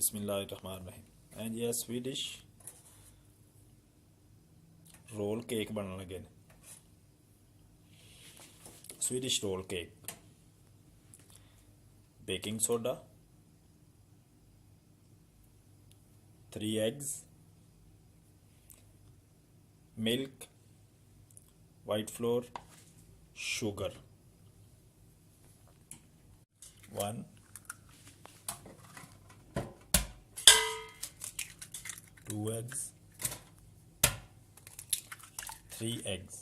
बिस्मिल्लाहिर्रहमानिर्रहीम। एंड ये Swedish roll cake बनने लगे ने। Swedish roll cake, baking soda, 3 eggs, milk, white flour, sugar, 1, 2 eggs, 3 eggs,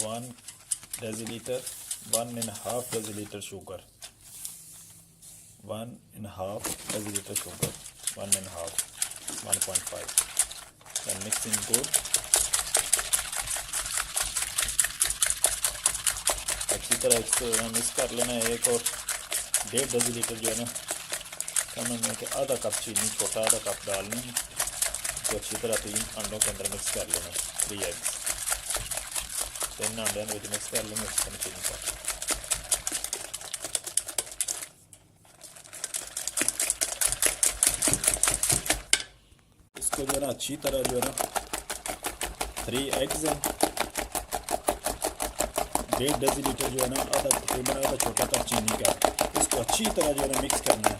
one deciliter, 1.5 deciliter sugar, 1.5 deciliter sugar, 1.5, then mixing good। अच्छी तरह इसको mix कर लेना है। 1 और 1.5 डेसीलीटर जो है ना, समझ में कि आधा कप चीनी, छोटा आधा कप डालनी है। तो अच्छी तरह 3 अंडों के अंदर मिक्स कर लेना, 3 eggs, 3 अंडे मिक्स कर लेंगे। चीनी का इसको जो है ना अच्छी तरह जो है ना 3 eggs हैं, 1.5 डेसीलीटर जो है ना, तकरीबन आधा छोटा कप चीनी का। इसको अच्छी तरह जो है ना मिक्स करना है।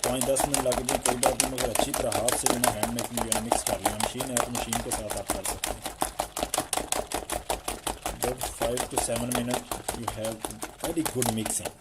5-10 मिनट लग जाए कोई बात नहीं, मगर अच्छी तरह हाथ से जो है ना हैंड मेकिंग जो है ना मिक्स कर लेना। मशीन है तो मशीन के साथ आप कर सकते हैं। 5 to 7 minutes you have very good mixing।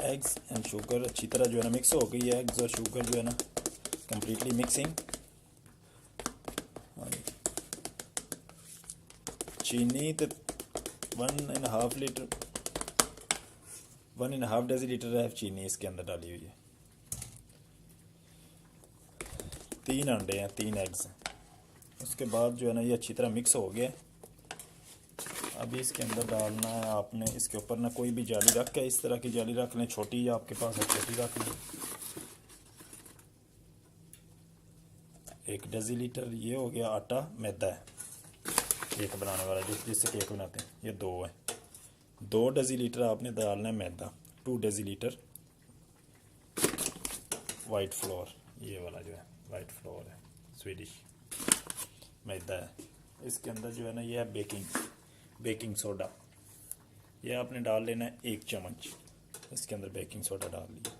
Eggs and sugar अच्छी तरह जो है ना मिक्स हो गई है। एग्स और शुगर जो है ना कम्प्लीटली मिक्सिंग। चीनी तो 1.5 लीटर, 1.5 डेसीलीटर है चीनी इसके अंदर डाली हुई है। 3 अंडे हैं, 3 एग्स हैं। उसके बाद जो है ना ये अच्छी तरह मिक्स हो गया। अभी इसके अंदर डालना है आपने, इसके ऊपर ना कोई भी जाली रख के, इस तरह की जाली रख लें, छोटी या आपके पास है छोटी रख लें। 1 डेसीलीटर ये हो गया आटा, मैदा है केक बनाने वाला, जिससे केक बनाते हैं। ये 2 है। 2 डेसीलीटर आपने डालना है मैदा। 2 डेसीलीटर वाइट फ्लोर, ये वाला जो है वाइट फ्लोर है, स्वीडिश मैदा है। इसके अंदर जो है ना ये है बेकिंग सोडा। ये आपने डाल लेना है 1 चम्मच। इसके अंदर बेकिंग सोडा डाल लिया।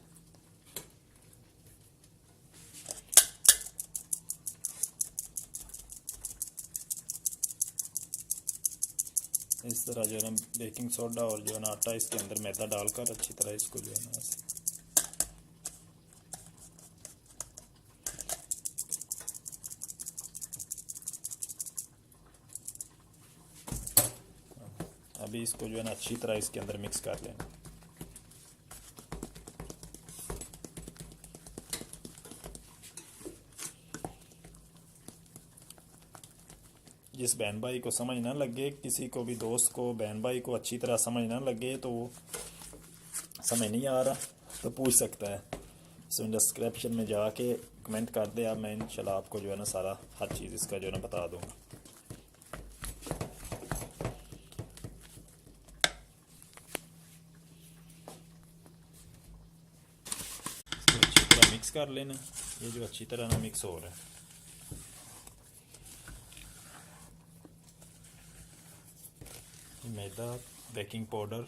इस तरह जो है ना बेकिंग सोडा और जो है ना आटा इसके अंदर मैदा डालकर अच्छी तरह इसको जो है ना ऐसे अभी इसको जो है ना अच्छी तरह इसके अंदर मिक्स कर लेना। जिस बहन भाई को समझ ना लगे, किसी को भी दोस्त को, बहन भाई को अच्छी तरह समझ ना लगे, तो वो समझ नहीं आ रहा तो पूछ सकता है। सो डिस्क्रिप्शन में जाके कमेंट कर दे आप, मैं इंशाल्लाह आपको जो है ना सारा हर चीज़ इसका जो है ना बता दूँगा। अच्छी तरह मिक्स कर लेना। ये जो अच्छी तरह ना मिक्स हो रहा है। मैदा, बेकिंग पाउडर,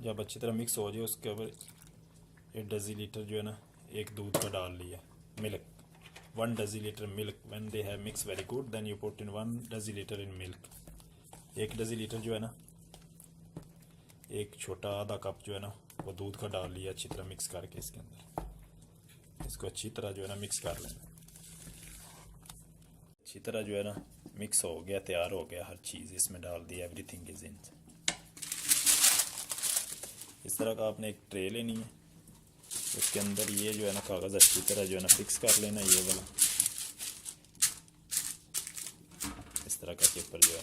जब अच्छी तरह मिक्स हो जाए उसके ऊपर 1 डेसीलीटर जो है ना एक दूध का डाल लिया। Milk, 1 decilitre milk. When they have mix very good then you put in 1 decilitre in milk. 1 decilitre जो है ना एक छोटा आधा कप जो है ना वो दूध का डाल लिया, अच्छी तरह मिक्स करके इसके अंदर इसको अच्छी तरह जो है ना मिक्स कर लेना। अच्छी तरह जो है ना मिक्स हो गया, तैयार हो गया, हर चीज़ इसमें डाल दी, एवरीथिंग इज इन। इस तरह का आपने एक ट्रे लेनी है, उसके अंदर ये जो है ना कागज़ अच्छी तरह जो है ना फिक्स कर लेना, ये वाला इस तरह का पेपर जो है।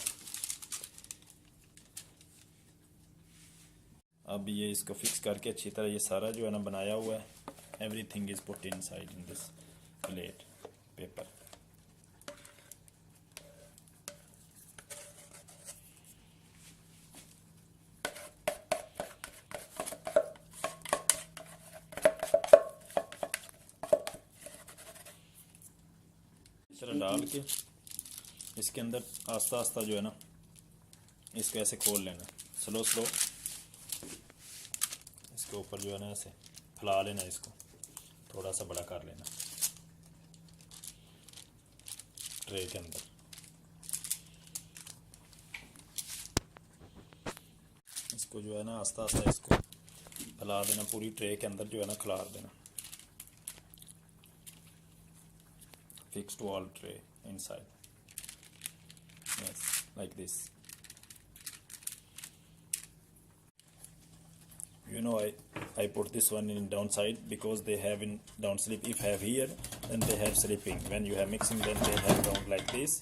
अब ये इसको फिक्स करके अच्छी तरह ये सारा जो है ना बनाया हुआ है, everything is put inside in this plate paper. इस तरह डाल के इसके अंदर आस्ता आस्ता जो है ना इसको ऐसे खोल लेना, स्लो स्लो इसके ऊपर जो है ना ऐसे फैला लेना, इसको थोड़ा सा बड़ा कर लेना ट्रे के अंदर। इसको जो है ना आस्ता आस्ता इसको फैला देना, पूरी ट्रे के अंदर जो है ना खिलार देना, fixed to all tray inside, yes, like this. You know, I put this one in downside because they have in down slip. If have here, then they have slipping. When you have mixing, then they have down like this.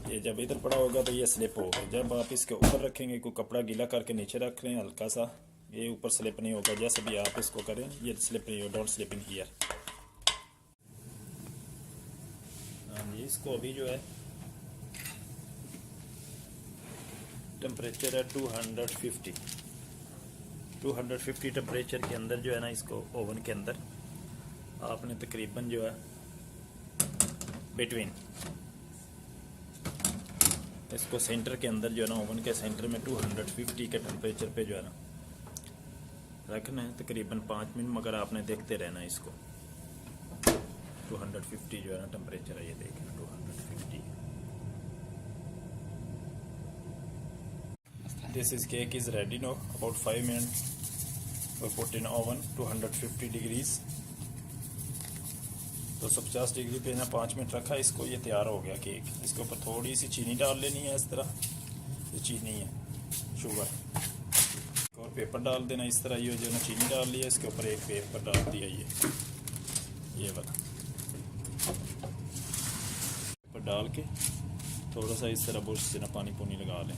ये जब इधर पड़ा होगा तो ये slip होगा। जब आप इसके ऊपर रखेंगे, कोई कपड़ा गीला करके नीचे रख लें हल्का सा, ये ऊपर स्लिप नहीं होगा। जैसे भी आप इसको करें ये स्लिप नहीं होगा, डोंट स्लिप इन हियर। इसको अभी जो है टेम्परेचर है 250 टेम्परेचर के अंदर जो है ना इसको ओवन के अंदर आपने तकरीबन जो है बिटवीन इसको सेंटर के अंदर जो है ना ओवन के सेंटर में 250 के टेम्परेचर पे जो है ना रखना है तकरीबन 5 मिनट, मगर आपने देखते रहना है इसको। 250 जो है ना टेम्परेचर है, ये देखना 250। This is cake is ready no, about 5 minute we put in oven 250 degrees, 250 degree पे ना 5 मिनट रखा इसको, ये तैयार हो गया केक। इसके ऊपर थोड़ी सी चीनी डाल लेनी है, इस तरह ये चीनी है, शुगर और पेपर डाल देना इस तरह। ये जो ना चीनी डाल लिया, इसके ऊपर एक पेपर डाल दिया, ये वाला पेपर डाल के थोड़ा सा इस तरह बुर्श से ना पानी पुनी लगा लें।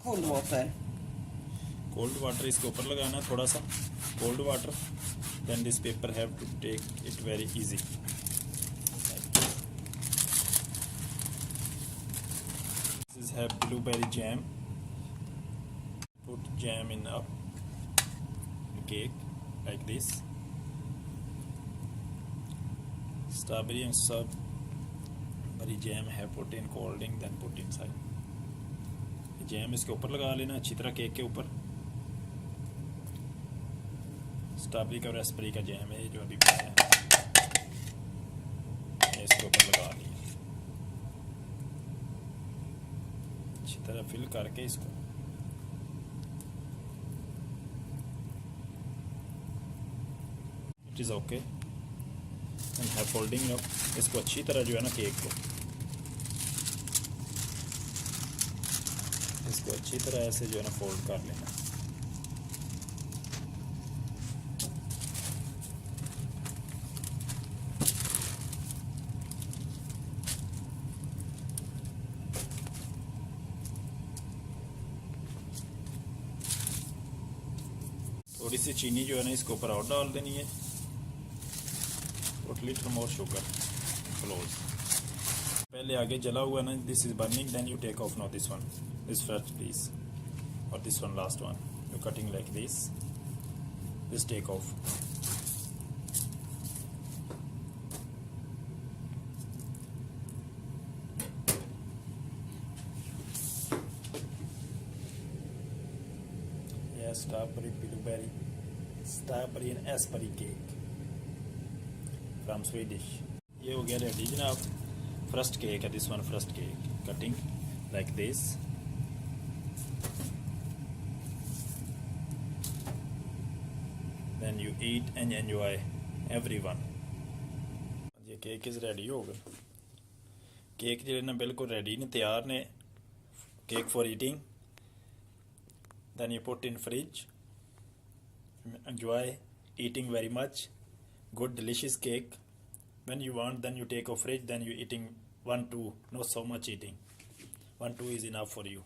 Cold water. कोल्ड वाटर इसके ऊपर लगाना थोड़ा सा cold water, then this paper have to take it very easy. This have blueberry jam, put jam in a cake like this, strawberry and strawberry jam have put in colding, then put inside। Jam इसके ऊपर लगा लेना अच्छी तरह cake के ऊपर। Strawberry का और रेस्परी का जैम है जो अभी बनाया है, इसके ऊपर लगा लिया अच्छी तरह फिल करके इसको। It is okay and have folding up, इसको अच्छी तरह जो है ना केक को इसको अच्छी तरह ऐसे जो है ना फोल्ड कर लेना। थोड़ी सी चीनी जो है ना इसके ऊपर और डाल देनी है, और लिटिल मोर शुगर क्लोज। पहले आगे जला हुआ ना, this is burning, then you take off now this one, this first piece or this one last one, you're cutting like this Just take off. Yeah, strawberry, blueberry, strawberry and raspberry cake from Swedish. ये हो गया ready जनाब. First cake है this one. First cake cutting like this. Then you eat and enjoy everyone. ये cake is ready हो गया. Cake ਜਿਹੜੇ ਨੇ ਬਿਲਕੁਲ ਰੈਡੀ ਨੇ, ਤਿਆਰ ਨੇ. Cake for eating. Then you put in fridge. Enjoy eating very much. Good delicious cake. When you want, then you take a fridge, then you eating 1-2, not so much eating. 1-2 is enough for you.